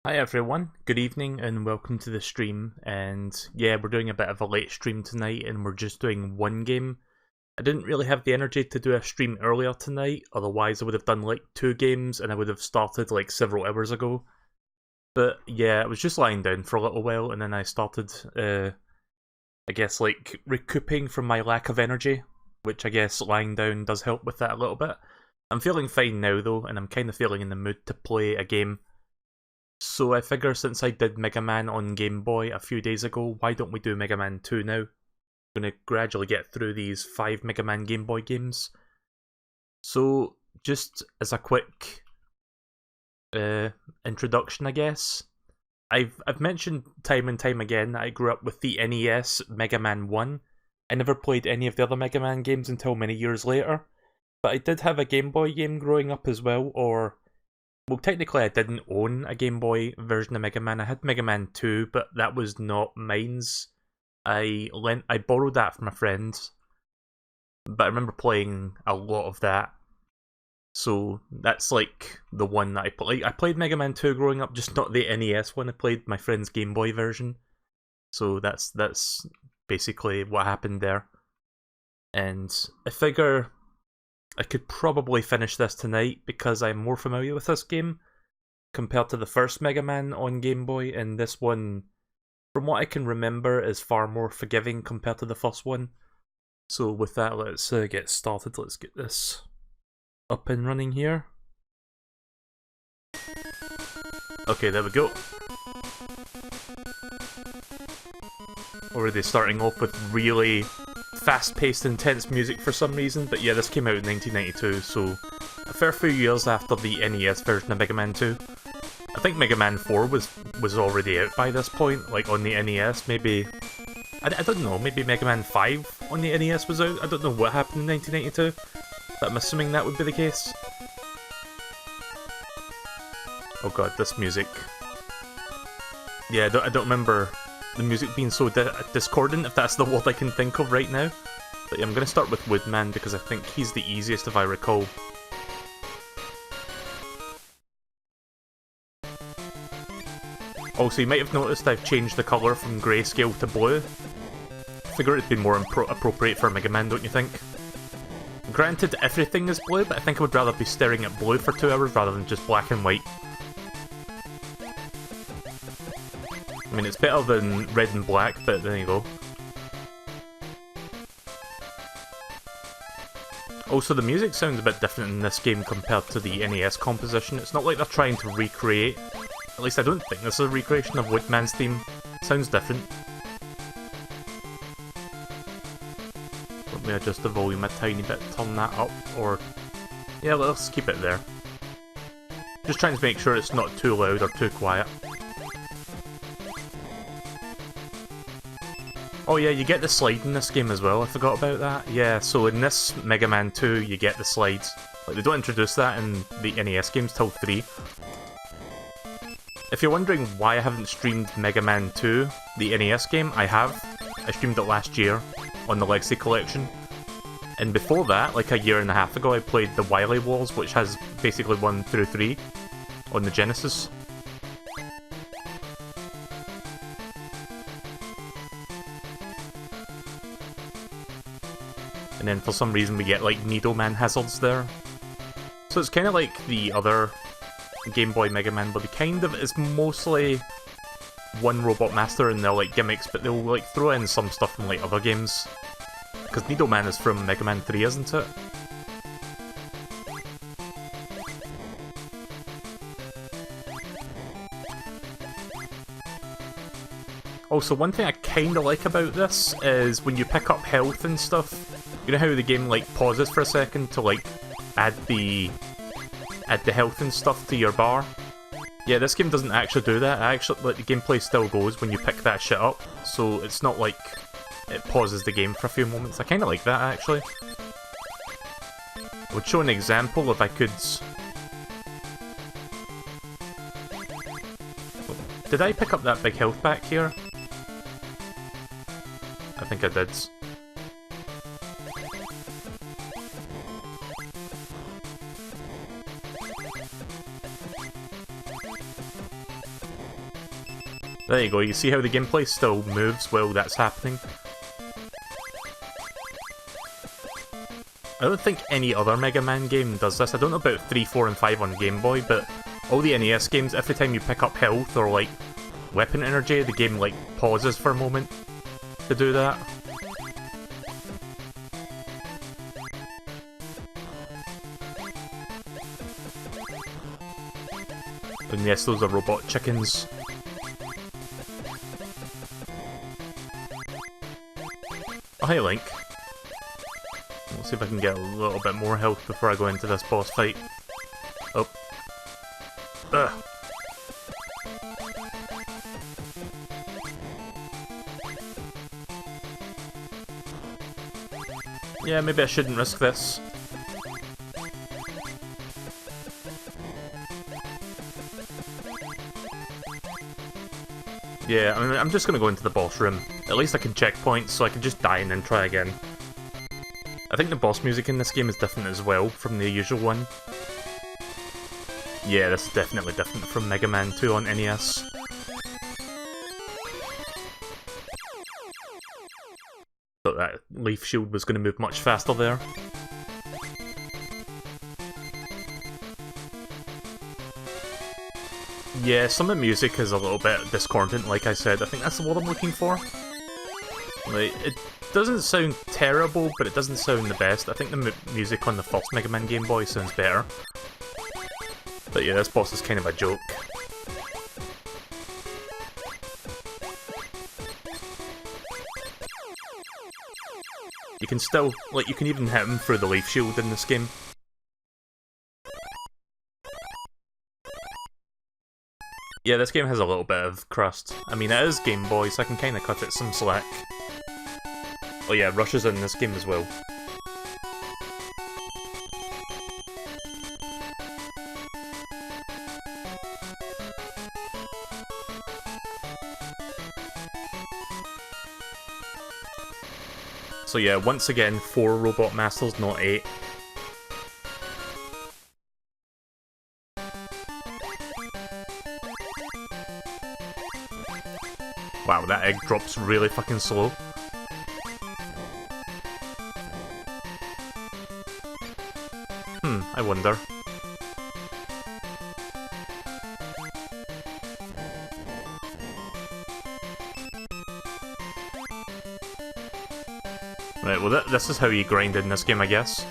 Hi everyone, good evening and welcome to the stream. And yeah, we're doing a bit of a late stream tonight and we're just doing one game. I didn't really have the energy to do a stream earlier tonight, otherwise I would have done like 2 games and I would have started like several hours ago. But yeah, I was just lying down for a little while and then I started, I guess like recouping from my lack of energy, which I guess lying down does help with that a little bit. I'm feeling fine now though, and I'm kind of feeling in the mood to play a game. So I figure since I did Mega Man on Game Boy a few days ago, why don't we do Mega Man 2 now? I'm going to gradually get through these 5 Mega Man Game Boy games. So, just as a quick introduction, I guess. I've mentioned time and time again that I grew up with the NES Mega Man 1. I never played any of the other Mega Man games until many years later. But I did have a Game Boy game growing up as well, well, technically I didn't own a Game Boy version of Mega Man. I had Mega Man 2, but that was not mine's. I borrowed that from a friend. But I remember playing a lot of that. So that's like the one that I played. I played Mega Man 2 growing up, just not the NES one. I played my friend's Game Boy version. So that's basically what happened there. And I figure I could probably finish this tonight because I'm more familiar with this game compared to the first Mega Man on Game Boy, and this one, from what I can remember, is far more forgiving compared to the first one. So with that, let's get started. Let's get this up and running here. Okay, there we go. Already starting off with really fast-paced, intense music for some reason, but yeah, this came out in 1992, so a fair few years after the NES version of Mega Man 2. I think Mega Man 4 was already out by this point, like on the NES, maybe... I don't know, maybe Mega Man 5 on the NES was out? I don't know what happened in 1992, but I'm assuming that would be the case. Oh god, this music. Yeah, I don't remember the music being so discordant, if that's the word I can think of right now. But yeah, I'm going to start with Woodman because I think he's the easiest if I recall. Also, you might have noticed I've changed the colour from grayscale to blue. I figure it'd be more appropriate for Mega Man, don't you think? Granted, everything is blue, but I think I would rather be staring at blue for 2 hours rather than just black and white. I mean, it's better than red and black, but there you go. Also, the music sounds a bit different in this game compared to the NES composition. It's not like they're trying to recreate. At least I don't think this is a recreation of Woodman's theme. It sounds different. Let me adjust the volume a tiny bit, turn that up, or... yeah, let's keep it there. Just trying to make sure it's not too loud or too quiet. Oh yeah, you get the slide in this game as well, I forgot about that. Yeah, so in this Mega Man 2, you get the slides. Like, they don't introduce that in the NES games till 3. If you're wondering why I haven't streamed Mega Man 2, the NES game, I have. I streamed it last year on the Legacy Collection. And before that, like a year and a half ago, I played the Wily Wars, which has basically 1 through 3 on the Genesis. And then for some reason we get like Needleman hazards there. So it's kind of like the other Game Boy Mega Man, but it's mostly one Robot Master and they're like gimmicks, but they'll like throw in some stuff from like other games. Because Needleman is from Mega Man 3, isn't it? Also, one thing I kinda like about this is when you pick up health and stuff, you know how the game like pauses for a second to like add the health and stuff to your bar? Yeah, this game doesn't actually do that. Like, the gameplay still goes when you pick that shit up, so it's not like it pauses the game for a few moments. I kinda like that, actually. I would show an example if I could... Did I pick up that big health back here? I think I did. There you go, you see how the gameplay still moves while that's happening? I don't think any other Mega Man game does this. I don't know about 3, 4, and 5 on Game Boy, but all the NES games, every time you pick up health or, like, weapon energy, the game, like, pauses for a moment to do that. And yes, those are robot chickens. Oh, hey, Link. Let's see if I can get a little bit more health before I go into this boss fight. Oh. Ugh. Yeah, maybe I shouldn't risk this. Yeah, I mean, I'm just gonna go into the boss room. At least I can checkpoint, so I can just die and then try again. I think the boss music in this game is different as well from the usual one. Yeah, this is definitely different from Mega Man 2 on NES. Thought that leaf shield was going to move much faster there. Yeah, some of the music is a little bit discordant, like I said. I think that's the word I'm looking for. Like, it doesn't sound terrible, but it doesn't sound the best. I think the music on the first Mega Man Game Boy sounds better. But yeah, this boss is kind of a joke. You can still, like, you can even hit him through the leaf shield in this game. Yeah, this game has a little bit of crust. I mean, it is Game Boy, so I can kind of cut it some slack. Oh yeah, Rush is in this game as well. So yeah, once again, 4 Robot Masters, not 8. Wow, that egg drops really fucking slow. I wonder. Right, well this is how you grind in this game, I guess.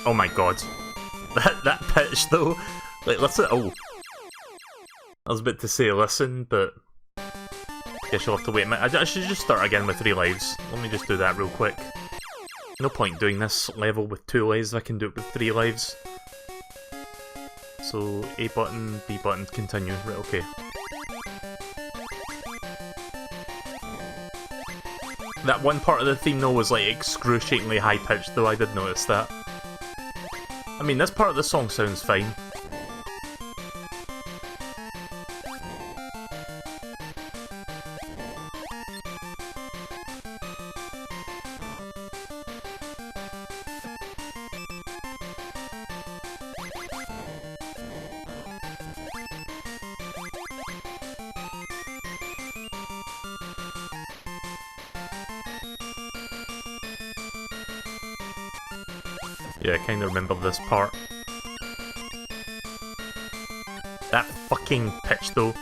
Oh my god. That pitch though. Like, listen. Oh. I was about to say listen, but guess you'll have to wait a minute. I should just start again with 3 lives. Let me just do that real quick. No point doing this level with 2 lives, I can do it with 3 lives. So, A button, B button, continue. Right, okay. That one part of the theme though was like excruciatingly high pitched though, I did notice that. I mean, this part of the song sounds fine. Yeah, I kinda remember this part. That fucking pitch though.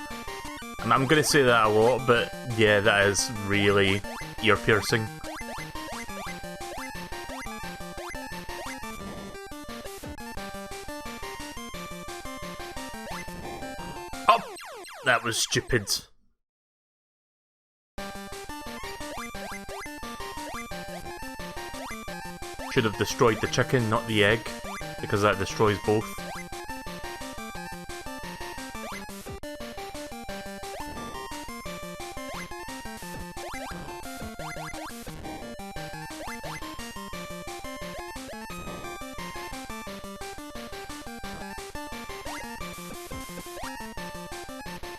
I'm gonna say that a lot, but yeah, that is really ear-piercing. Oh! That was stupid. Should have destroyed the chicken, not the egg, because that destroys both.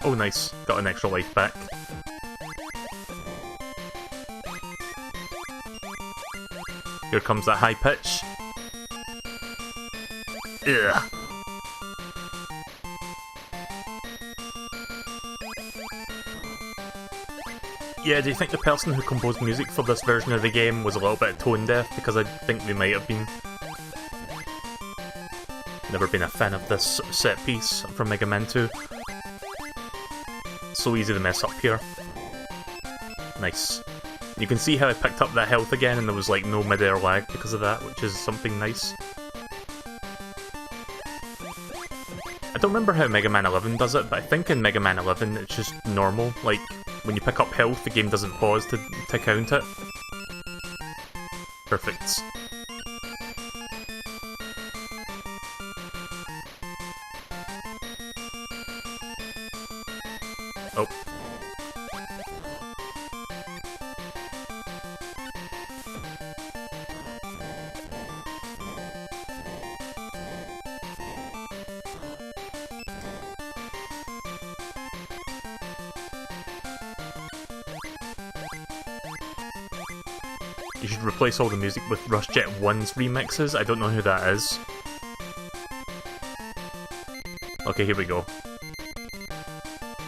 Oh nice, got an extra life back. Here comes that high pitch. Ugh. Yeah, do you think the person who composed music for this version of the game was a little bit tone deaf? Because I think they might have been. Never been a fan of this set piece from Mega Man 2. So easy to mess up here. Nice. You can see how I picked up that health again and there was like no mid-air lag because of that, which is something nice. I don't remember how Mega Man 11 does it, but I think in Mega Man 11 it's just normal. Like, when you pick up health, the game doesn't pause to count it. Perfect. Oh. You should replace all the music with Rush Jet 1's remixes. I don't know who that is. Okay, here we go.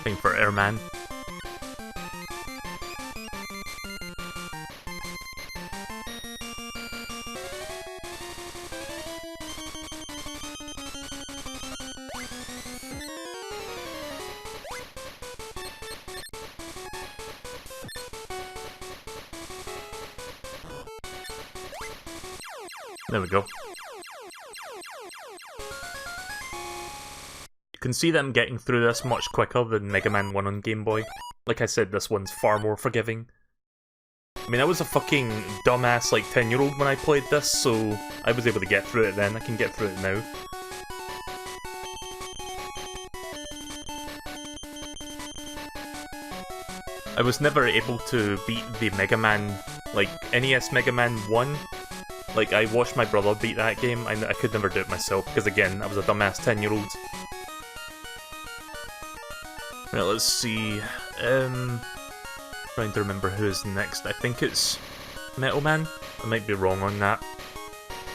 Thing for Airman. There we go. You can see them getting through this much quicker than Mega Man 1 on Game Boy. Like I said, this one's far more forgiving. I mean, I was a fucking dumbass, like, 10-year-old when I played this, so I was able to get through it then. I can get through it now. I was never able to beat the Mega Man, like, NES Mega Man 1. Like, I watched my brother beat that game, and I could never do it myself, because again, I was a dumbass 10-year-old. Right, let's see. Trying to remember who's next. I think it's Metal Man. I might be wrong on that.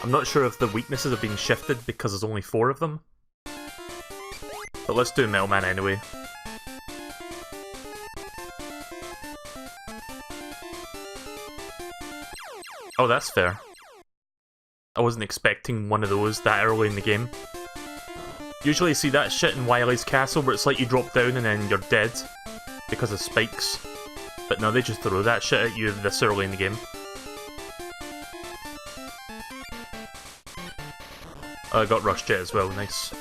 I'm not sure if the weaknesses have been shifted because there's only 4 of them. But let's do Metal Man anyway. Oh, that's fair. I wasn't expecting one of those that early in the game. Usually you see that shit in Wily's Castle where it's like you drop down and then you're dead because of spikes. But no, they just throw that shit at you this early in the game. Oh, I got Rush Jet as well, nice.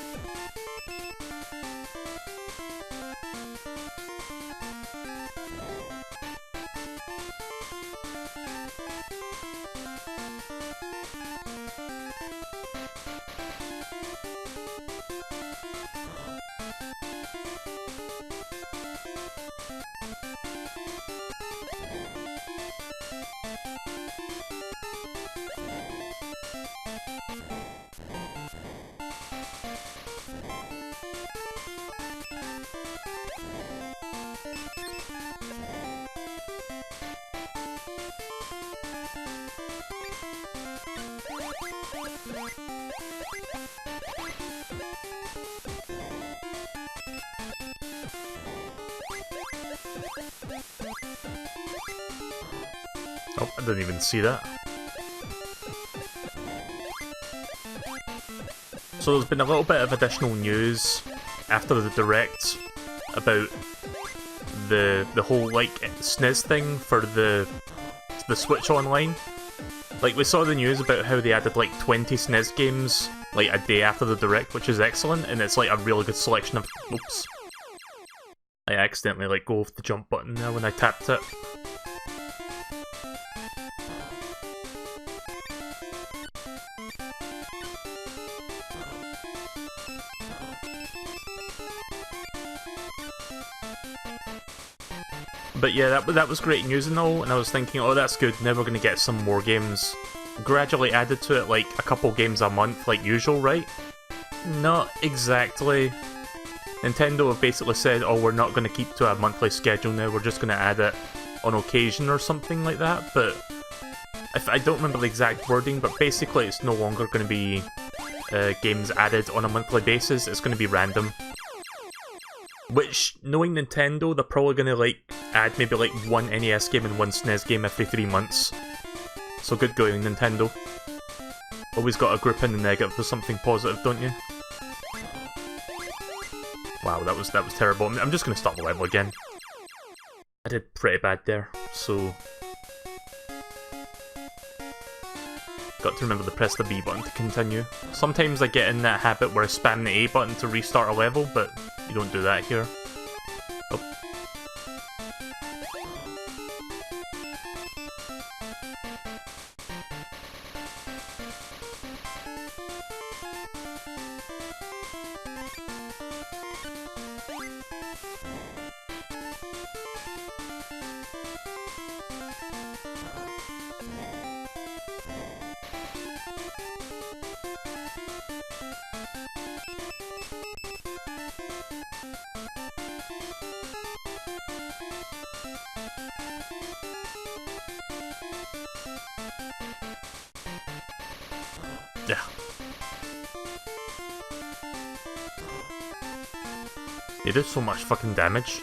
Oh, I didn't even see that. So there's been a little bit of additional news after the Direct about the whole, like, SNES thing for the Switch Online. Like, we saw the news about how they added, like, 20 SNES games, like, a day after the Direct, which is excellent, and it's, like, a really good selection of... Oops. I accidentally let go of the jump button there when I tapped it. But yeah, that was great news and all, and I was thinking, oh, that's good, now we're going to get some more games gradually added to it, like a couple games a month like usual, right? Not exactly. Nintendo have basically said, oh, we're not going to keep to a monthly schedule now, we're just going to add it on occasion or something like that, but I don't remember the exact wording, but basically it's no longer going to be games added on a monthly basis. It's going to be random. Which, knowing Nintendo, they're probably going to like add maybe like one NES game and one SNES game every 3 months. So good going, Nintendo. Always got to group in the negative for something positive, don't you? Wow, that was terrible. I'm just going to start the level again. I did pretty bad there, so... Got to remember to press the B button to continue. Sometimes I get in that habit where I spam the A button to restart a level, but you don't do that here. Oh. Yeah. They did so much fucking damage.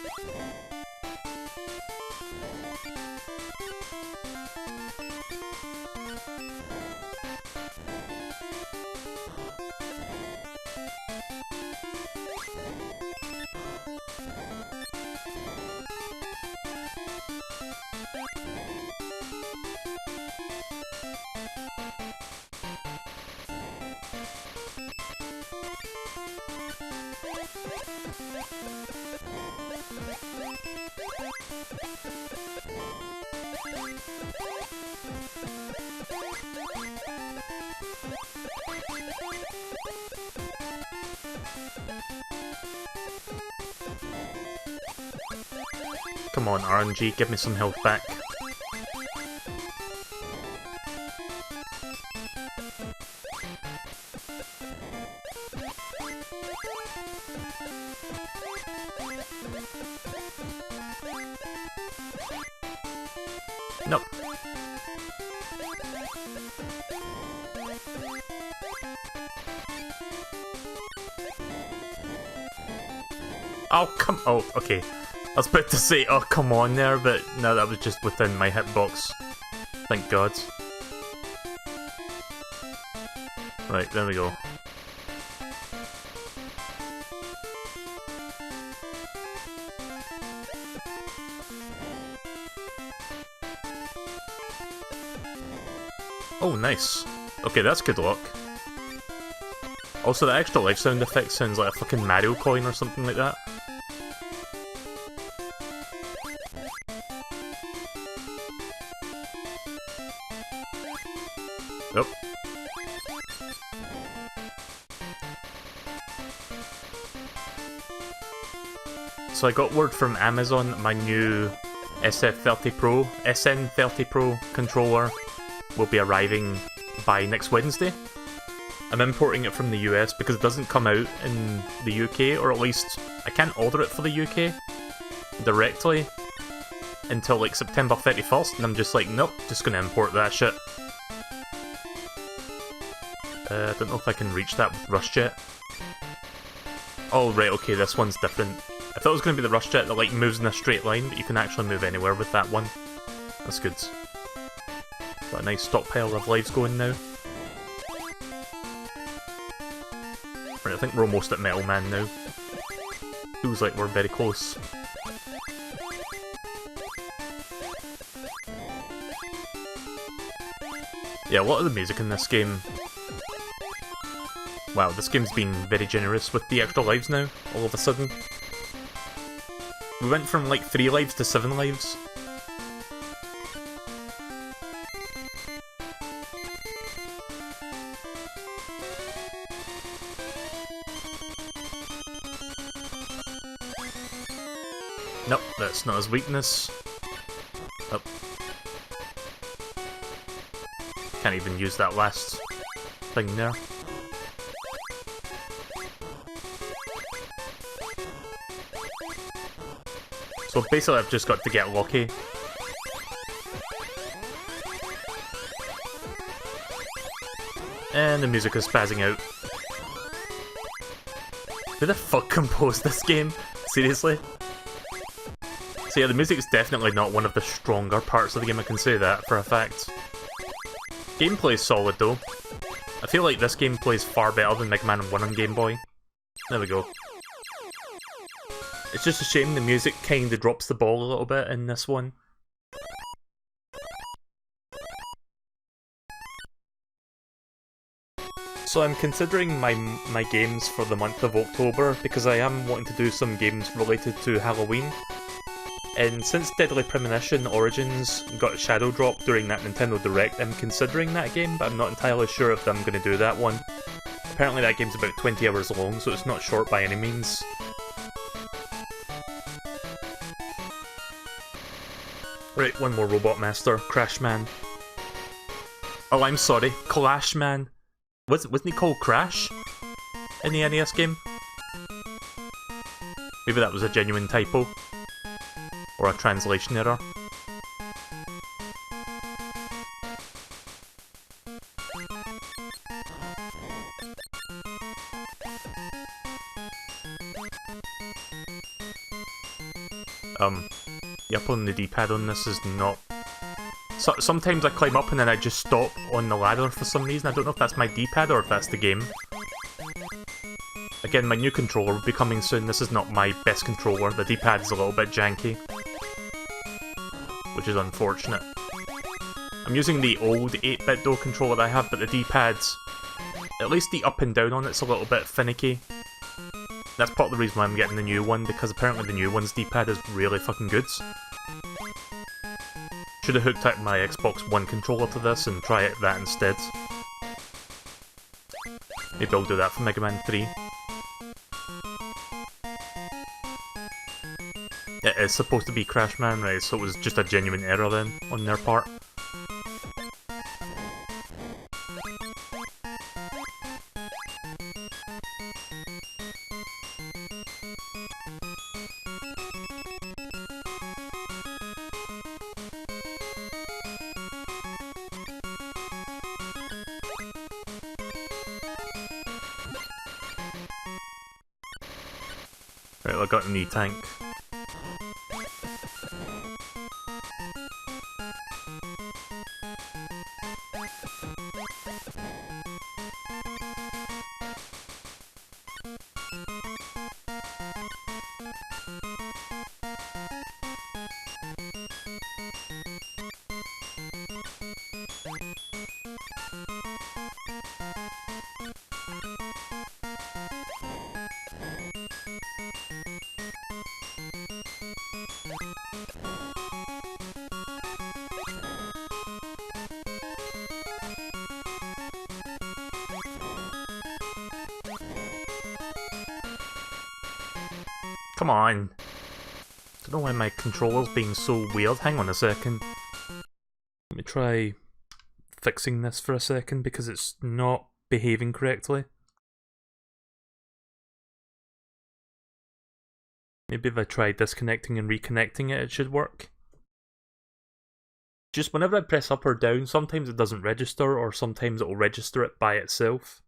Come on, RNG, give me some health back. Nope. Oh, come... Oh, okay. I was about to say, oh, come on there, but no, that was just within my hitbox. Thank God. Right, there we go. Oh, nice. Okay, that's good luck. Also, the extra life sound effect sounds like a fucking Mario coin or something like that. Nope. So I got word from Amazon my new SN30 Pro controller will be arriving by next Wednesday. I'm importing it from the US because it doesn't come out in the UK, or at least I can't order it for the UK directly until like September 31st, and I'm just like, nope, just gonna import that shit. I don't know if I can reach that with Rush Jet. Oh right, okay, this one's different. I thought it was going to be the Rush Jet that like moves in a straight line, but you can actually move anywhere with that one. That's good. Got a nice stockpile of lives going now. Right, I think we're almost at Metal Man now. Feels like we're very close. Yeah, a lot of the music in this game... Wow, this game's been very generous with the extra lives now, all of a sudden. We went from like 3 lives to 7 lives. Nope, that's not his weakness. Oh. Can't even use that last thing there. So basically I've just got to get lucky. And the music is spazzing out. Who the fuck composed this game? Seriously? So yeah, the music is definitely not one of the stronger parts of the game, I can say that for a fact. Gameplay's solid though. I feel like this game plays far better than Mega Man 1 on Game Boy. There we go. It's just a shame the music kinda drops the ball a little bit in this one. So I'm considering my games for the month of October because I am wanting to do some games related to Halloween. And since Deadly Premonition Origins got shadow dropped during that Nintendo Direct, I'm considering that game, but I'm not entirely sure if I'm going to do that one. Apparently that game's about 20 hours long, so it's not short by any means. Right, one more Robot Master, Crash Man. Oh, I'm sorry, Clash Man. Wasn't he called Crash in the NES game? Maybe that was a genuine typo. Or a translation error. The up on the D-pad on this is not... Sometimes I climb up and then I just stop on the ladder for some reason. I don't know if that's my D-pad or if that's the game. Again, my new controller will be coming soon. This is not my best controller. The D-pad is a little bit janky, which is unfortunate. I'm using the old 8-bit DOE controller that I have, but the D-pad's... at least the up and down on it's a little bit finicky. That's part of the reason why I'm getting the new one, because apparently the new one's D-pad is really fucking good. Should have hooked up my Xbox One controller to this and try that instead. Maybe I'll do that for Mega Man 3. It is supposed to be Crash Man, right, so it was just a genuine error then, on their part. Right, I got a new tank. Come on. Don't know why my controller's being so weird. Hang on a second. Let me try fixing this for a second because it's not behaving correctly. Maybe if I try disconnecting and reconnecting it, it should work. Just whenever I press up or down, sometimes it doesn't register, or sometimes it will register it by itself.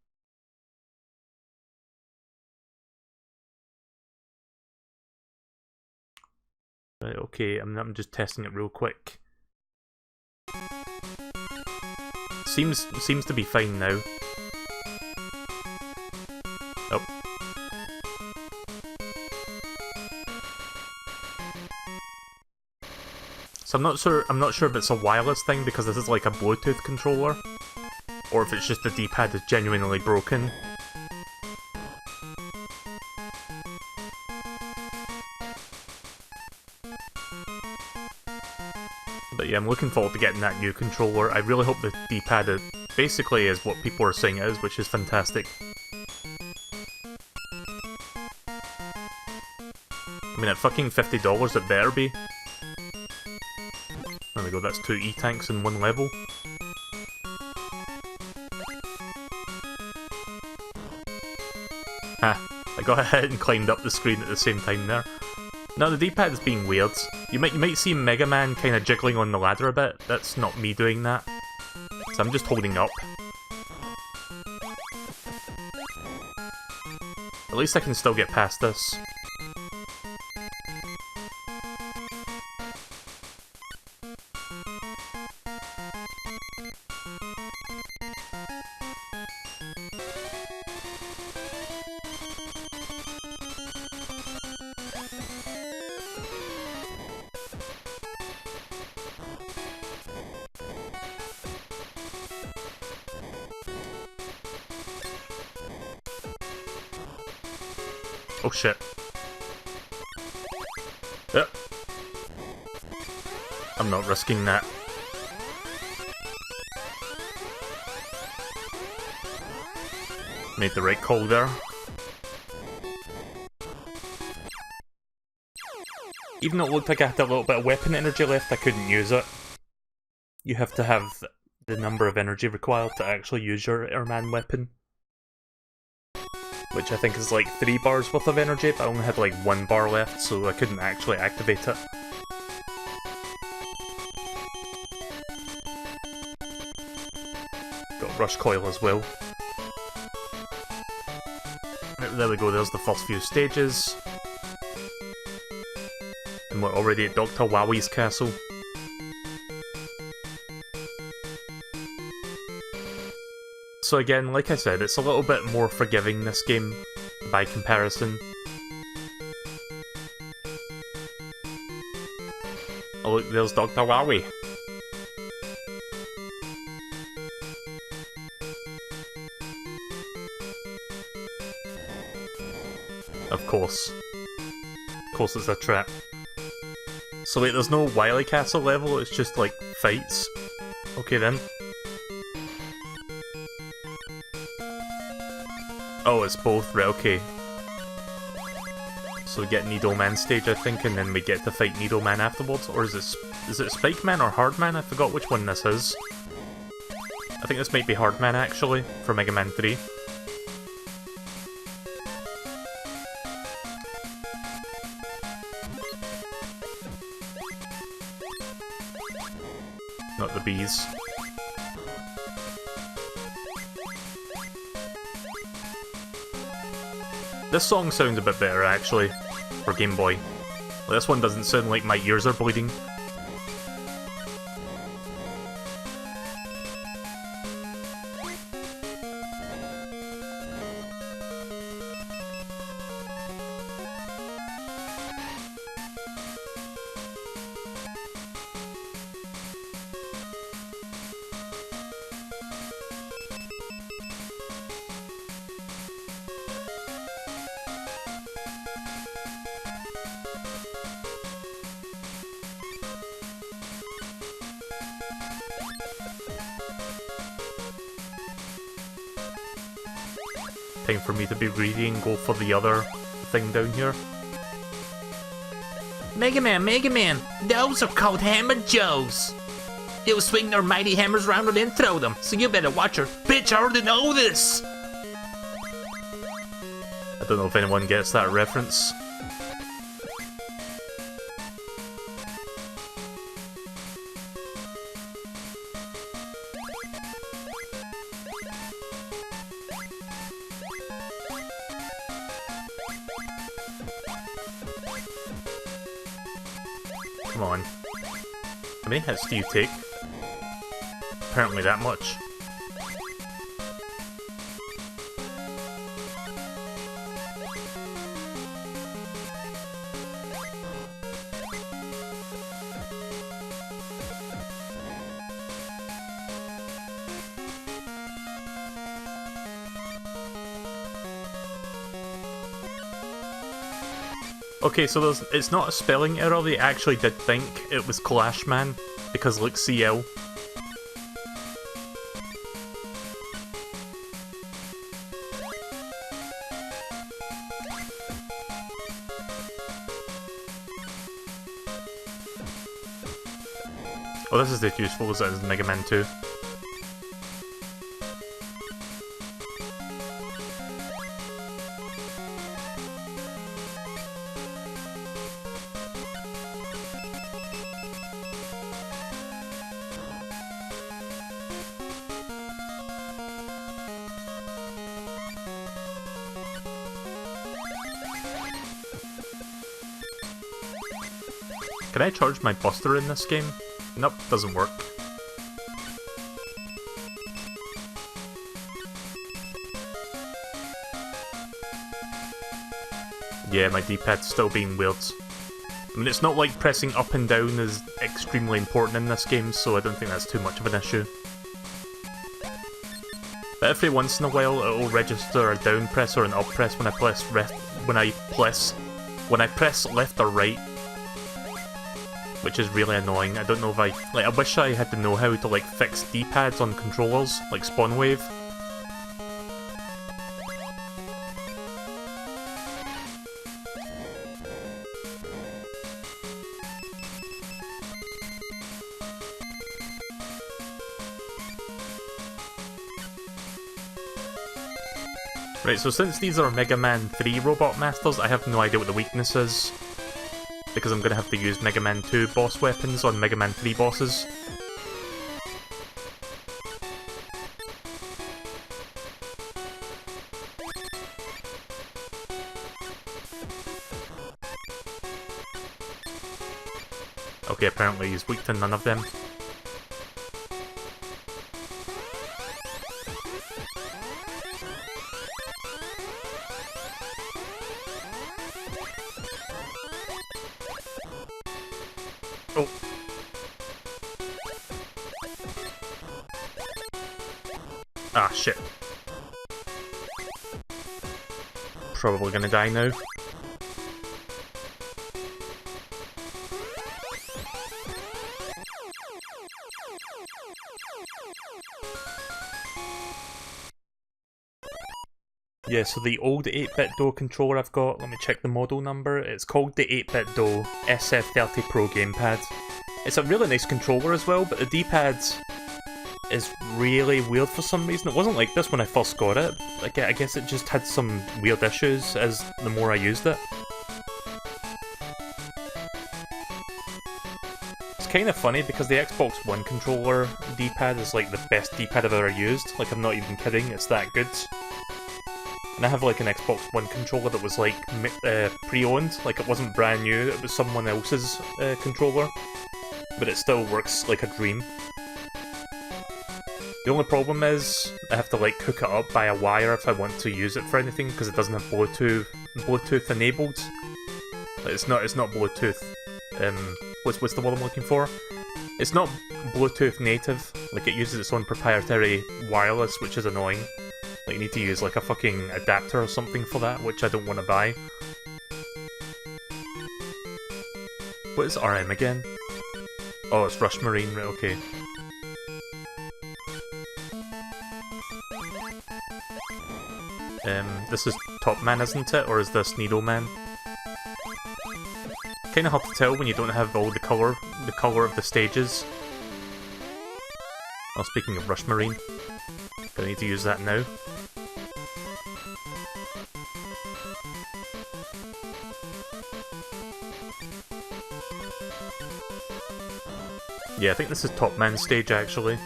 Right, okay, I'm just testing it real quick. Seems to be fine now. Oh. So I'm not sure if it's a wireless thing because this is like a Bluetooth controller, or if it's just the D-pad is genuinely broken. But yeah, I'm looking forward to getting that new controller. I really hope the D-pad basically is what people are saying it is, which is fantastic. I mean, at fucking $50 it better be. There we go, that's 2 E-tanks in one level. Ha, I got hit and climbed up the screen at the same time there. No, the D-pad is being weird. You might see Mega Man kind of jiggling on the ladder a bit. That's not me doing that. So I'm just holding up. At least I can still get past this. Oh shit. I'm not risking that. Made the right call there. Even though it looked like I had a little bit of weapon energy left, I couldn't use it. You have to have the number of energy required to actually use your airman weapon. Which I think is like 3 bars worth of energy, but I only had like 1 bar left, so I couldn't actually activate it. Got Rush Coil as well. Right, there we go, there's the first few stages. And we're already at Dr. Wowie's castle. So again, like I said, it's a little bit more forgiving, this game, by comparison. Oh look, there's Dr. Wowie. Of course. Of course it's a trap. So wait, there's no Wily Castle level, it's just like fights? Okay then. Oh, it's both, right, okay. So we get Needleman stage, I think, and then we get to fight Needleman afterwards? Or is it Spike Man or Hardman? I forgot which one this is. I think this might be Hardman, actually, for Mega Man 3. Not the bees. This song sounds a bit better, actually, for Game Boy. This one doesn't sound like my ears are bleeding. Time for me to be greedy and go for the other thing down here. Mega Man, those are called Hammer Joes. They'll swing their mighty hammers around and then throw them, so you better watch her. Bitch, I already know this! I don't know if anyone gets that reference. Come on. How many hits do you take? Apparently that much. Okay, so it's not a spelling error, they actually did think it was Clash Man, because look, CL. Oh, this is as useful as it is in Mega Man 2. Can I charge my Buster in this game? Nope, doesn't work. Yeah, my D-pad's still being weird. I mean, it's not like pressing up and down is extremely important in this game, so I don't think that's too much of an issue. But every once in a while, it'll register a down press or an up press when I press left or right, which is really annoying. I don't know if I wish I had the know-how to like fix D-pads on controllers, like Spawn Wave. Right, so since these are Mega Man 3 Robot Masters, I have no idea what the weakness is, because I'm going to have to use Mega Man 2 boss weapons on Mega Man 3 bosses. Okay, apparently he's weak to none of them. Oh. Ah, shit. Probably gonna die now. Yeah, so the old 8-bit DOE controller I've got, let me check the model number, it's called the 8-bit DOE SF30 Pro Gamepad. It's a really nice controller as well, but the D-pad is really weird for some reason. It wasn't like this when I first got it. I guess it just had some weird issues as the more I used it. It's kind of funny because the Xbox One controller D-pad is like the best D-pad I've ever used. Like, I'm not even kidding, it's that good. And I have like an Xbox One controller that was like pre-owned, like it wasn't brand new, it was someone else's controller, but it still works like a dream. The only problem is I have to like hook it up by a wire if I want to use it for anything, because it doesn't have Bluetooth enabled. Like, it's not Bluetooth. What's the word I'm looking for? It's not Bluetooth native. Like, it uses its own proprietary wireless, which is annoying. Like, you need to use like a fucking adapter or something for that, which I don't want to buy. What is RM again? Oh, it's Rush Marine, right, okay. This is Top Man, isn't it? Or is this Needle Man? Kinda hard to tell when you don't have all the colour of the stages. Oh, speaking of Rush Marine, gonna need to use that now. Yeah, I think this is Top Man stage actually.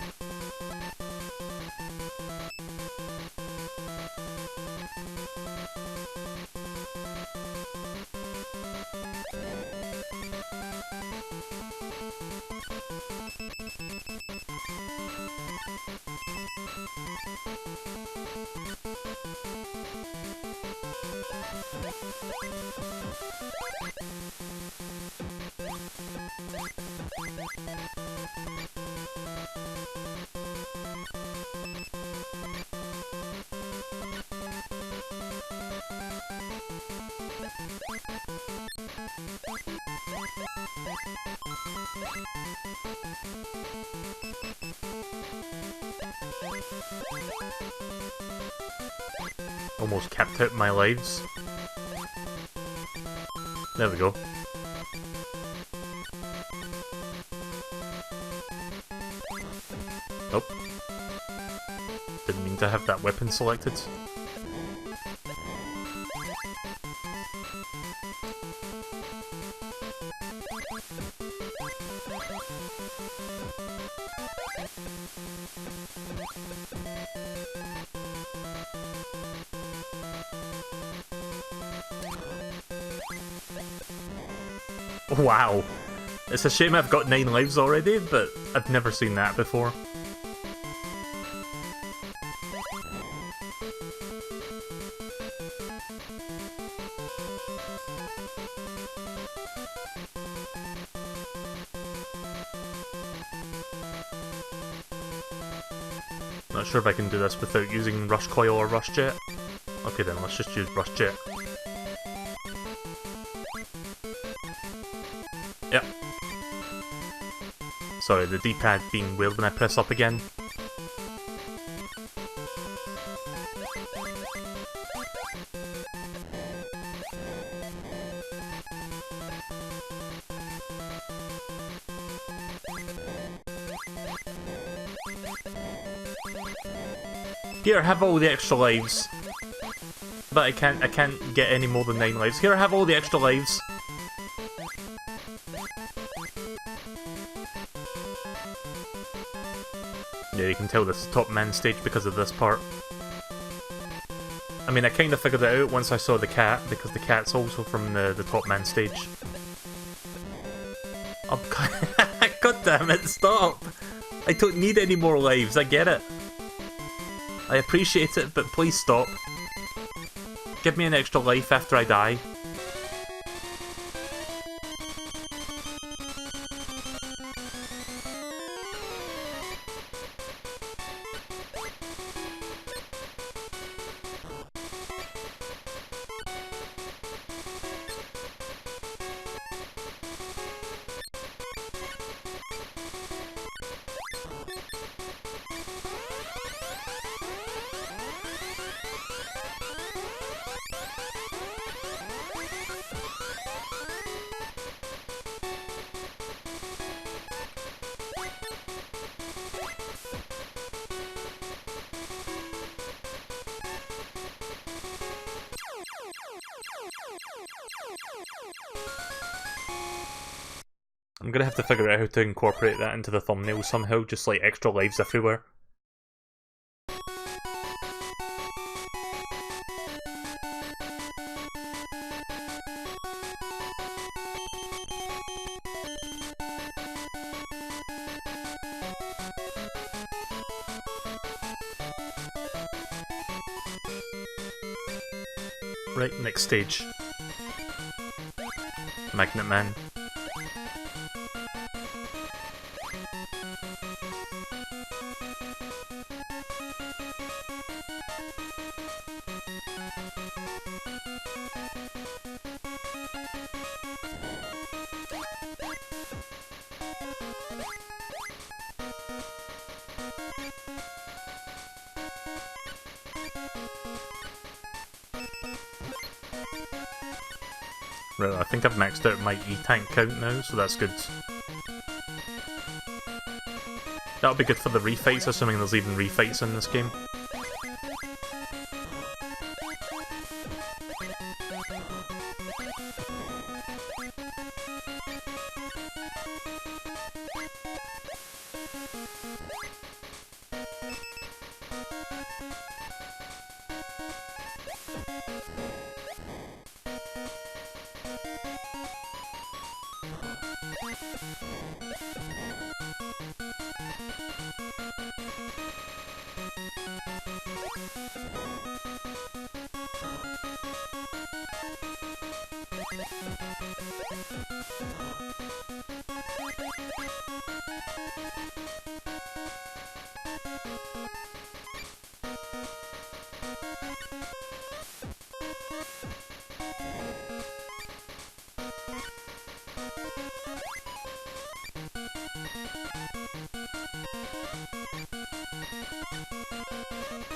Almost capped out my lives. There we go. Nope. Didn't mean to have that weapon selected. Wow. It's a shame I've got 9 lives already, but I've never seen that before. Not sure if I can do this without using Rush Coil or Rush Jet. Okay then, let's just use Rush Jet. Yep. Sorry, the D-pad being weird when I press up again. Here, have all the extra lives. But I can't get any more than 9 lives. Here, have all the extra lives. Yeah, you can tell this is Top Man stage because of this part. I mean, I kind of figured it out once I saw the cat, because the cat's also from the Top Man stage. Oh, God damn it, stop! I don't need any more lives, I get it. I appreciate it, but please stop. Give me an extra life after I die. I'm gonna have to figure out how to incorporate that into the thumbnail somehow, just like extra lives everywhere. Right, next stage. Magnet Man. Right, I think I've maxed out my E-Tank count now, so that's good. That'll be good for the refights, assuming there's even refights in this game.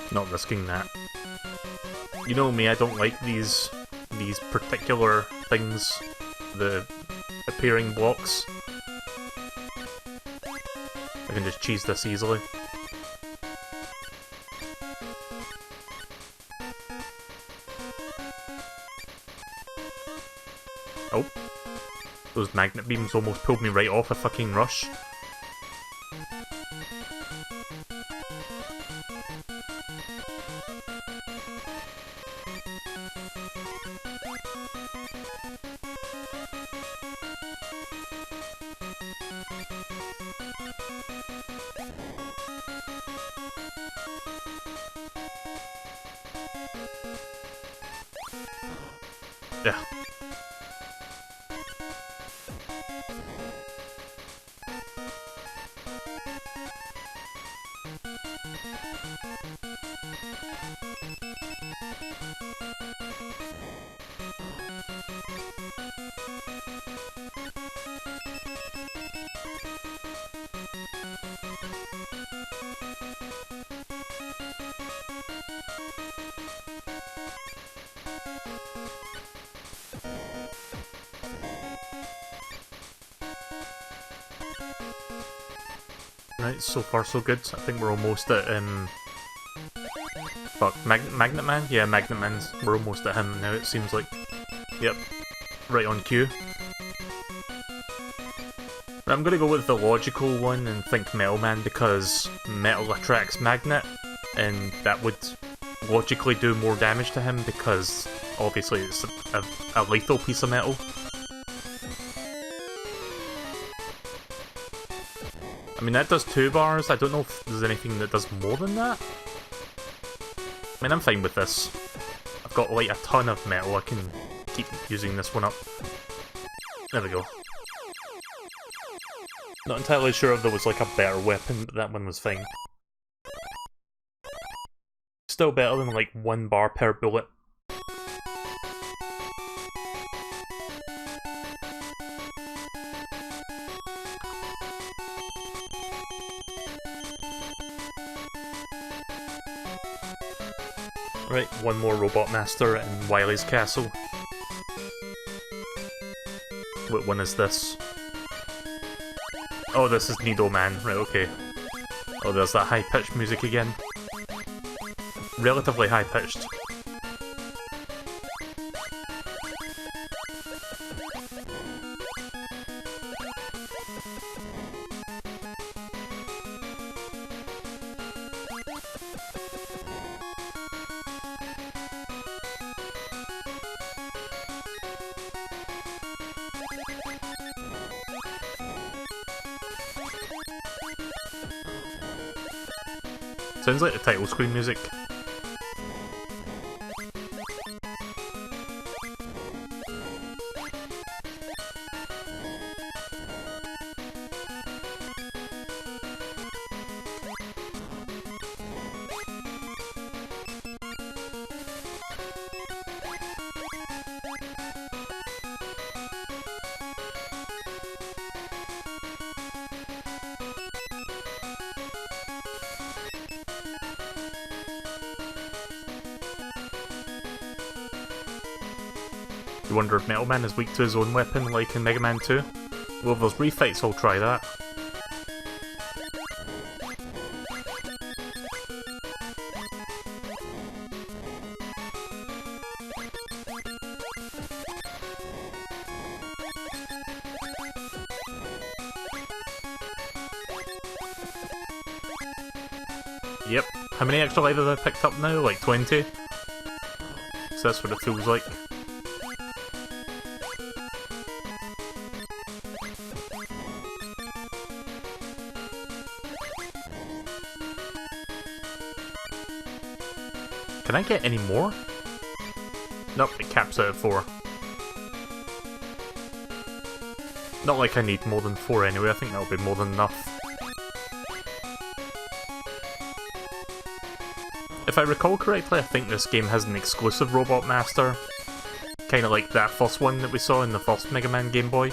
Not risking that. You know me, I don't like these particular things, the appearing blocks. I can just cheese this easily. Oh. Those magnet beams almost pulled me right off a fucking rush. Yeah. Right, so far so good. I think we're almost at, fuck, Magnet Man? Yeah, Magnet Man's. We're almost at him now, it seems like. Yep. Right on cue. I'm gonna go with the logical one and think Metal Man because metal attracts magnet, and that would logically do more damage to him because obviously it's a lethal piece of metal. I mean, that does 2 bars. I don't know if there's anything that does more than that. I mean, I'm fine with this. I've got, like, a ton of metal. I can keep using this one up. There we go. Not entirely sure if there was, like, a better weapon, but that one was fine. Still better than, like, 1 bar per bullet. Right, one more Robot Master in Wily's Castle. What one is this? Oh, this is Needle Man. Right, okay. Oh, there's that high-pitched music again. Relatively high-pitched. Sounds like the title screen music. You wonder if Metal Man is weak to his own weapon, like in Mega Man 2? Well, if there's refights, I'll try that. Yep. How many extra lives have I picked up now? Like 20? So that's what it feels like. Can I get any more? Nope, it caps out at 4. Not like I need more than 4 anyway, I think that'll be more than enough. If I recall correctly, I think this game has an exclusive Robot Master. Kinda like that first one that we saw in the first Mega Man Game Boy.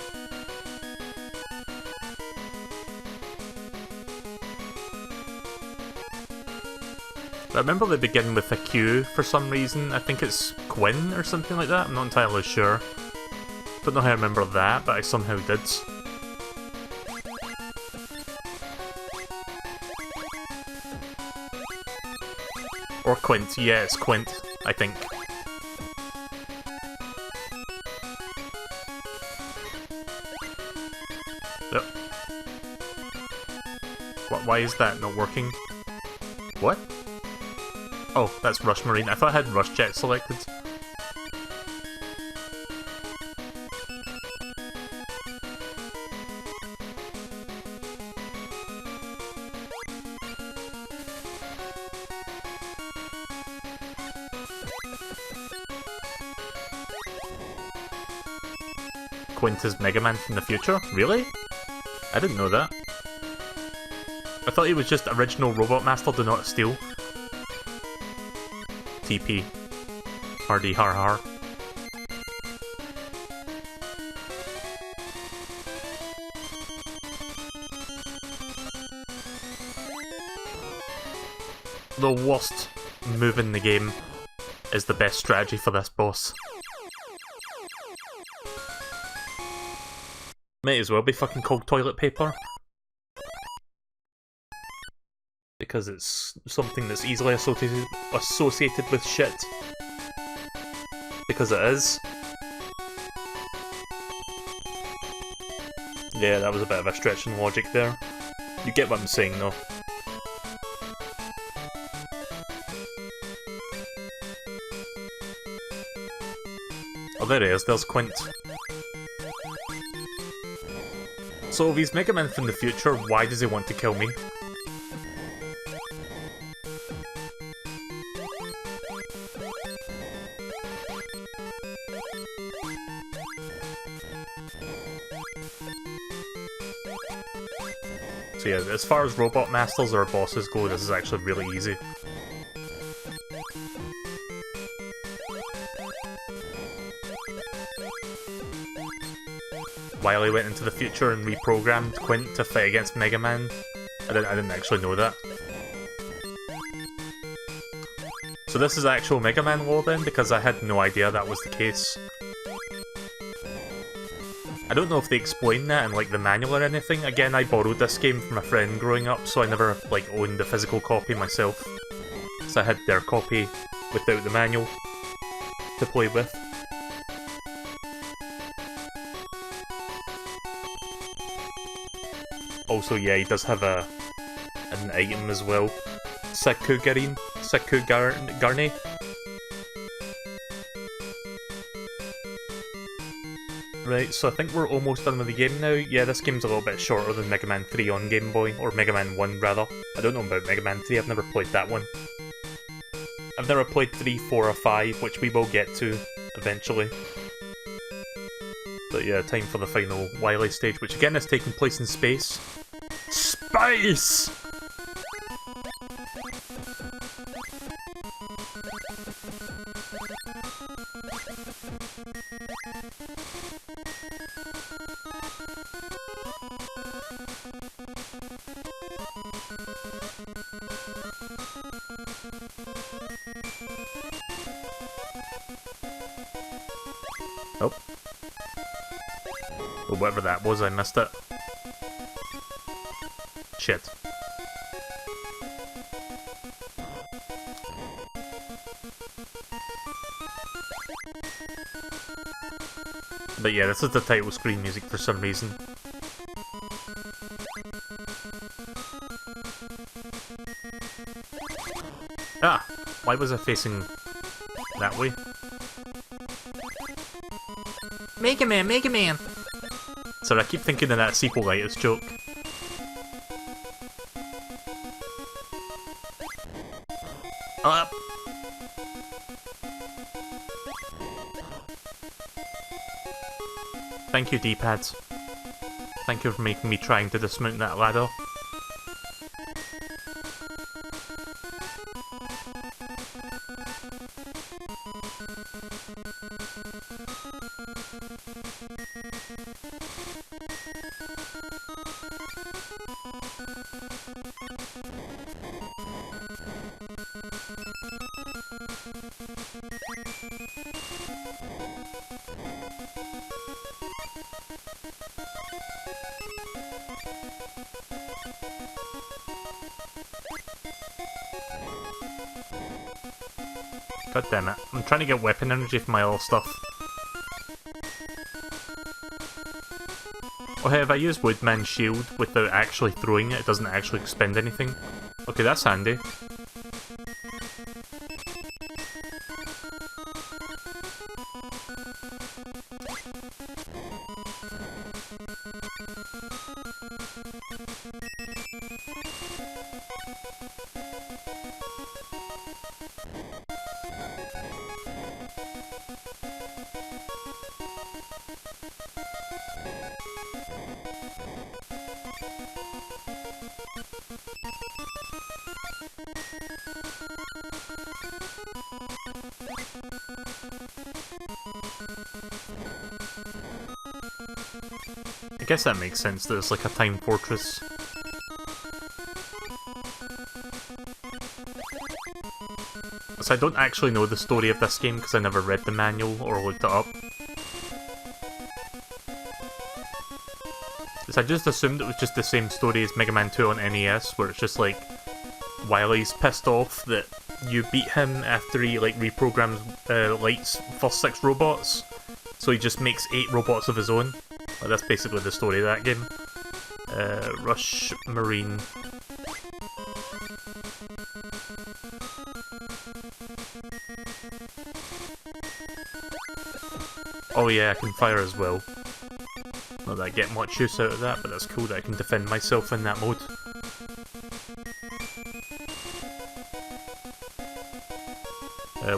I remember they begin with a Q for some reason. I think it's Quinn or something like that. I'm not entirely sure. Don't know how I remember that, but I somehow did. Or Quint. Yeah, it's Quint, I think. Yep. Why is that not working? What? Oh, that's Rush Marine. I thought I had Rush Jet selected. Quint is Mega Man from the future? Really? I didn't know that. I thought he was just original Robot Master Do Not Steal. TP. RD har har. The worst move in the game is the best strategy for this boss. Might as well be fucking called toilet paper. Because it's something that's easily associated with shit. Because it is. Yeah, that was a bit of a stretch in logic there. You get what I'm saying though. Oh, there he is, there's Quint. So if he's Mega Man from the future, why does he want to kill me? So yeah, as far as Robot Masters or bosses go, this is actually really easy. Wily went into the future and reprogrammed Quint to fight against Mega Man. I didn't actually know that. So this is actual Mega Man lore then, because I had no idea that was the case. I don't know if they explain that in like the manual or anything. Again, I borrowed this game from a friend growing up, so I never like owned the physical copy myself. So I had their copy without the manual to play with. Also, yeah, he does have an item as well. Sakugarine? Sakugarne? Right, so I think we're almost done with the game now. Yeah, this game's a little bit shorter than Mega Man 3 on Game Boy, or Mega Man 1 rather. I don't know about Mega Man 3, I've never played that one. I've never played 3, 4 or 5, which we will get to eventually. But yeah, time for the final Wily stage, which again is taking place in space. Space! Oh. Well, whatever that was, I missed it. Shit. But yeah, this is the title screen music for some reason. Ah! Why was I facing that way? Mega Man, Mega Man! Sorry, I keep thinking of that sequelitis joke. Up! Thank you, D-pads. Thank you for making me trying to dismount that ladder. God damn it. I'm trying to get weapon energy from my other stuff. Oh hey, if I use Woodman's shield without actually throwing it, it doesn't actually expend anything. Okay, that's handy. I guess that makes sense, that it's like a time fortress. So I don't actually know the story of this game because I never read the manual or looked it up. So I just assumed it was just the same story as Mega Man 2 on NES, where it's just like, Wily's pissed off that you beat him after he like reprograms Light's first 6 robots, so he just makes 8 robots of his own. Well, that's basically the story of that game. Rush Marine. Oh yeah, I can fire as well. Not that I get much use out of that, but that's cool that I can defend myself in that mode.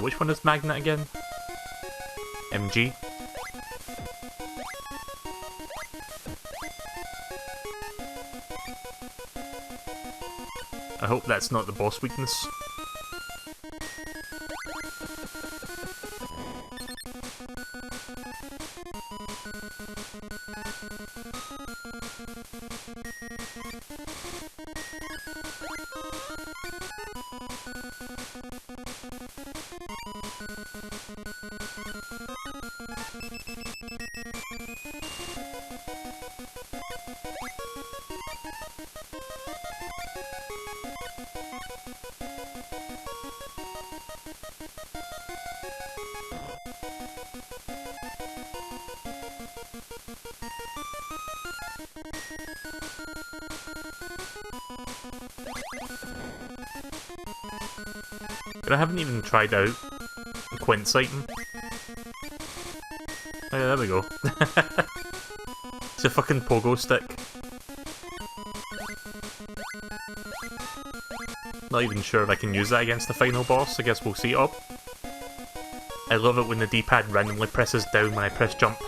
Which one is Magnet again? MG? I hope that's not the boss weakness. But I haven't even tried out Quinsighting. Oh yeah, there we go. It's a fucking pogo stick. Not even sure if I can use that against the final boss, I guess we'll see it up. I love it when the D-pad randomly presses down when I press jump.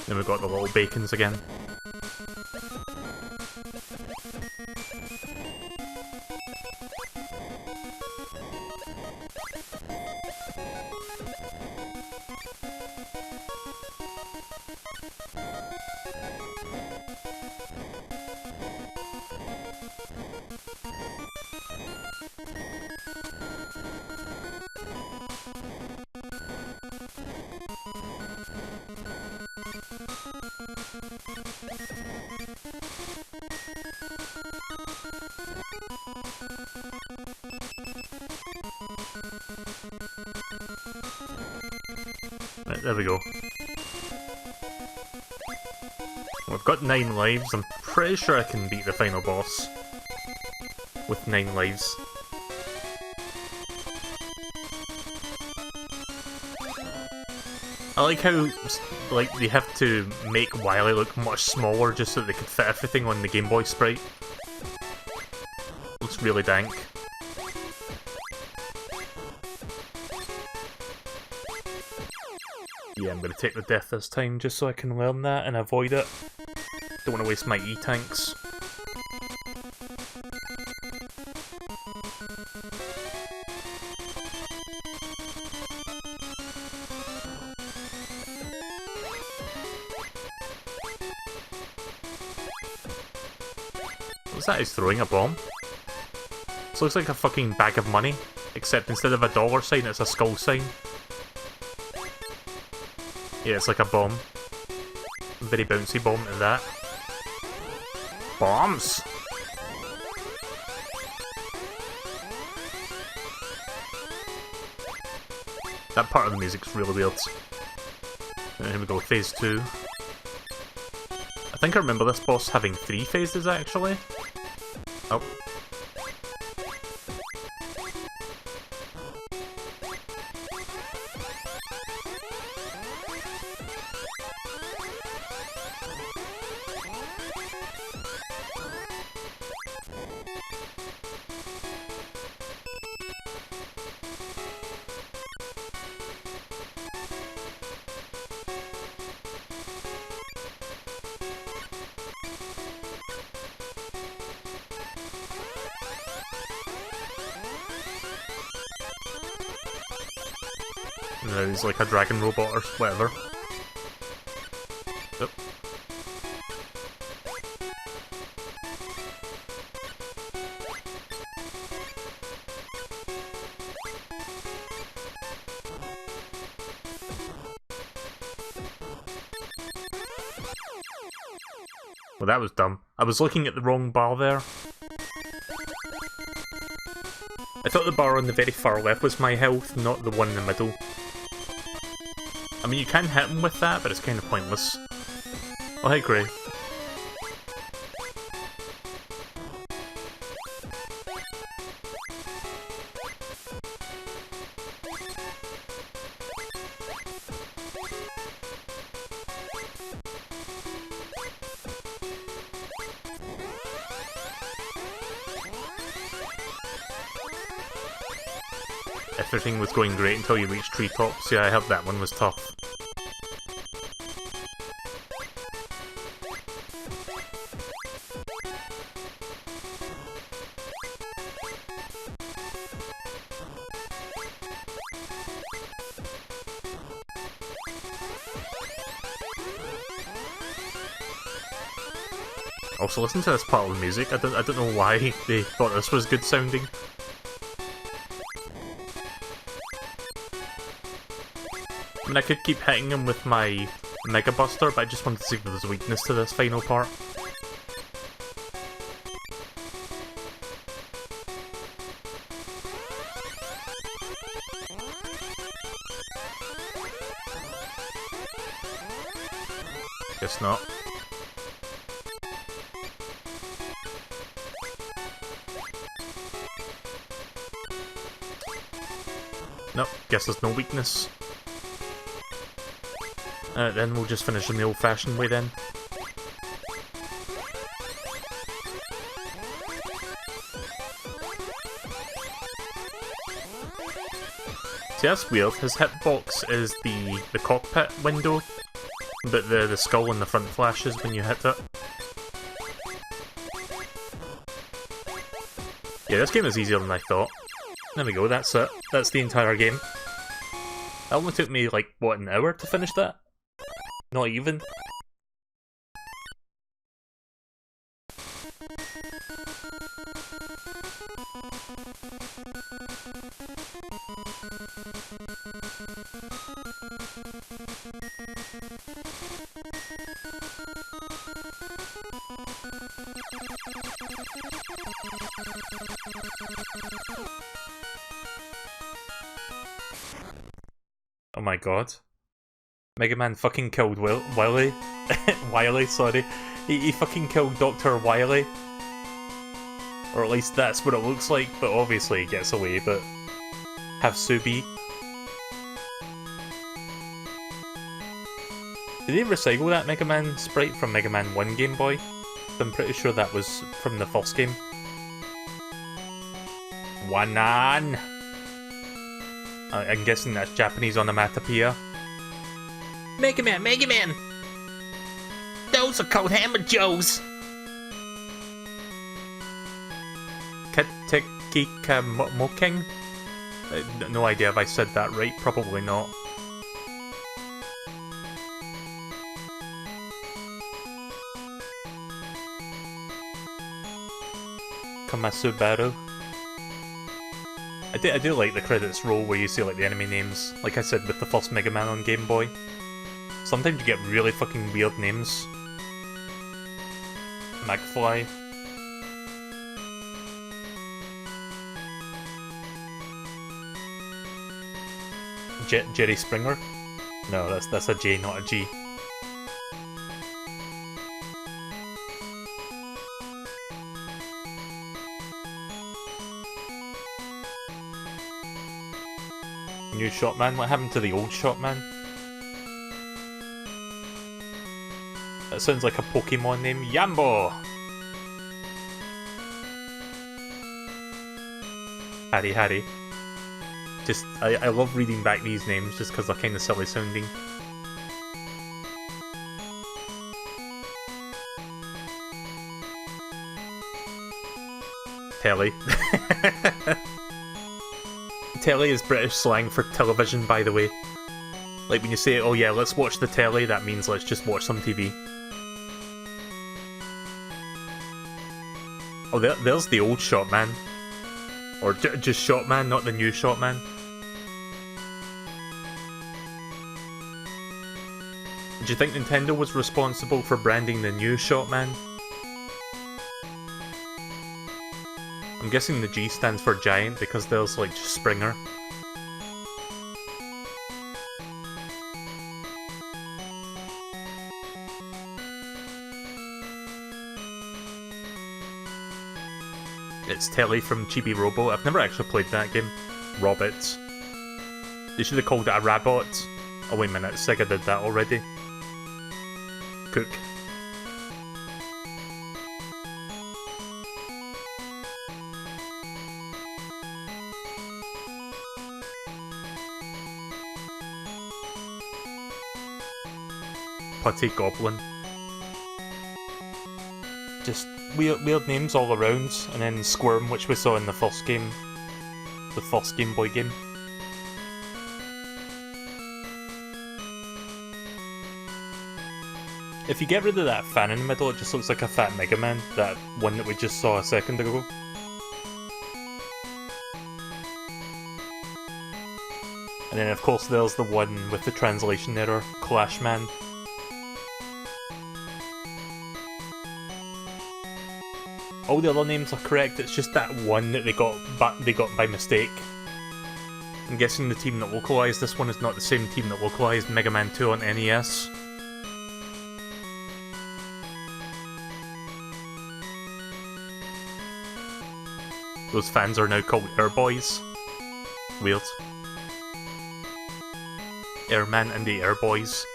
Then we've got the little bacons again. Right, there we go. Well, I've got 9 lives. I'm pretty sure I can beat the final boss with 9 lives. I like how they have to make Wily look much smaller just so they could fit everything on the Game Boy sprite. Looks really dank. Yeah, I'm gonna take the death this time just so I can learn that and avoid it. Don't want to waste my E-tanks. What's that? He's throwing a bomb? This looks like a fucking bag of money, except instead of a dollar sign, it's a skull sign. Yeah, it's like a bomb. Very bouncy bomb to that. Bombs! That part of the music's really weird. And here we go, phase 2. I think I remember this boss having 3 phases actually. Oh. And then he's like a dragon robot or whatever. Yep. Well, that was dumb. I was looking at the wrong bar there. I thought the bar on the very far left was my health, not the one in the middle. I mean, you can hit him with that, but it's kind of pointless. Oh, I agree. Everything was going great until you reached treetops. Yeah, I heard that one was tough. Also, listen to this part of the music. I don't know why they thought this was good sounding. I mean, I could keep hitting him with my Mega Buster, but I just wanted to see if there was a weakness to this final part. Guess not. Nope, guess there's no weakness. Then we'll just finish in the old-fashioned way then. See, that's weird. His hitbox is the cockpit window, but the skull in the front flashes when you hit it. Yeah, this game is easier than I thought. There we go, that's it. That's the entire game. It only took me, like, what, an hour to finish that? Not even. Oh my god. Mega Man fucking killed Wily. Wily, sorry. He fucking killed Dr. Wily. Or at least that's what it looks like, but obviously he gets away, but... Have Subi. Did they recycle that Mega Man sprite from Mega Man 1 Game Boy? I'm pretty sure that was from the first game. Wanan! I'm guessing that's Japanese onomatopoeia. Mega Man, Mega Man! Those are called Hammer Joes! Katekika Moking? No idea if I said that right, probably not. Kamasubaru. I do like the credits roll where you see like the enemy names, like I said with the first Mega Man on Game Boy. Sometimes you get really fucking weird names. McFly. Jerry Springer? No, that's a J, not a G. New Shotman? What happened to the old Shotman? That sounds like a Pokemon name. Yambo! Harry. Just, I love reading back these names just because they're kind of silly sounding. Telly. Telly is British slang for television, by the way. Like when you say, oh yeah, let's watch the telly, that means let's just watch some TV. Oh, there's the old Shotman. Or just Shotman, not the new Shotman. Do you think Nintendo was responsible for branding the new Shotman? I'm guessing the G stands for giant because there's like just Springer. It's Telly from Chibi Robo. I've never actually played that game. Robots. They should have called it a Rabot. Oh wait a minute, Sega did that already. Cook. Putty Goblin. Just weird names all around, and then Squirm, which we saw in the first game. The first Game Boy game. If you get rid of that fan in the middle, it just looks like a fat Mega Man, that one that we just saw a second ago. And then of course there's the one with the translation error, Clash Man. All the other names are correct, it's just that one that they got by mistake. I'm guessing the team that localised this one is not the same team that localised Mega Man 2 on NES. Those fans are now called Air Boys. Weird. Airman and the Air Boys.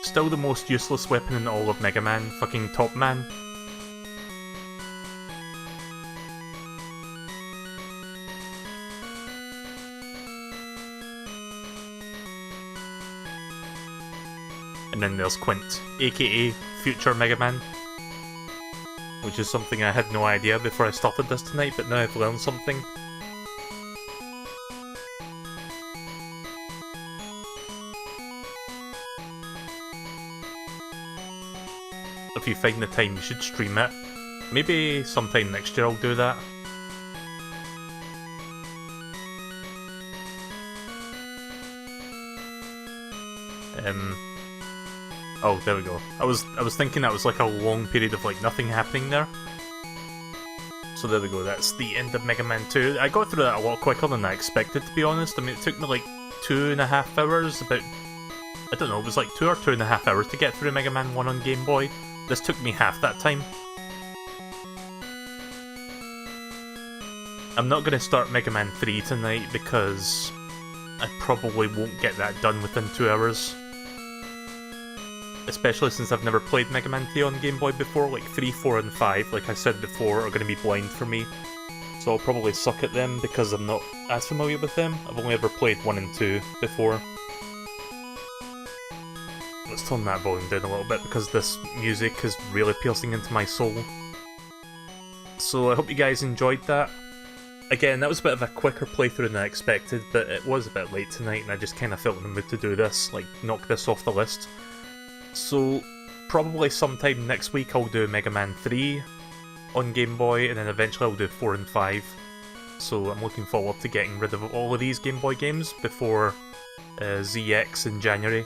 Still the most useless weapon in all of Mega Man, fucking Top Man. And then there's Quint, aka Future Mega Man. Which is something I had no idea before I started this tonight, but now I've learned something. If you find the time, you should stream it. Maybe sometime next year I'll do that. Oh, there we go. I was thinking that was like a long period of like nothing happening there. So there we go, that's the end of Mega Man 2. I got through that a lot quicker than I expected, to be honest. I mean, it took me like 2.5 hours, about... I don't know, it was like 2 or 2.5 hours to get through Mega Man 1 on Game Boy. This took me half that time. I'm not going to start Mega Man 3 tonight because I probably won't get that done within 2 hours. Especially since I've never played Mega Man 3 on Game Boy before, like 3, 4 and 5, like I said before, are going to be blind for me. So I'll probably suck at them because I'm not as familiar with them. I've only ever played 1 and 2 before. Let's tone that volume down a little bit because this music is really piercing into my soul. So I hope you guys enjoyed that. Again, that was a bit of a quicker playthrough than I expected, but it was a bit late tonight and I just kind of felt in the mood to do this, like knock this off the list. So probably sometime next week I'll do Mega Man 3 on Game Boy, and then eventually I'll do 4 and 5. So I'm looking forward to getting rid of all of these Game Boy games before ZX in January.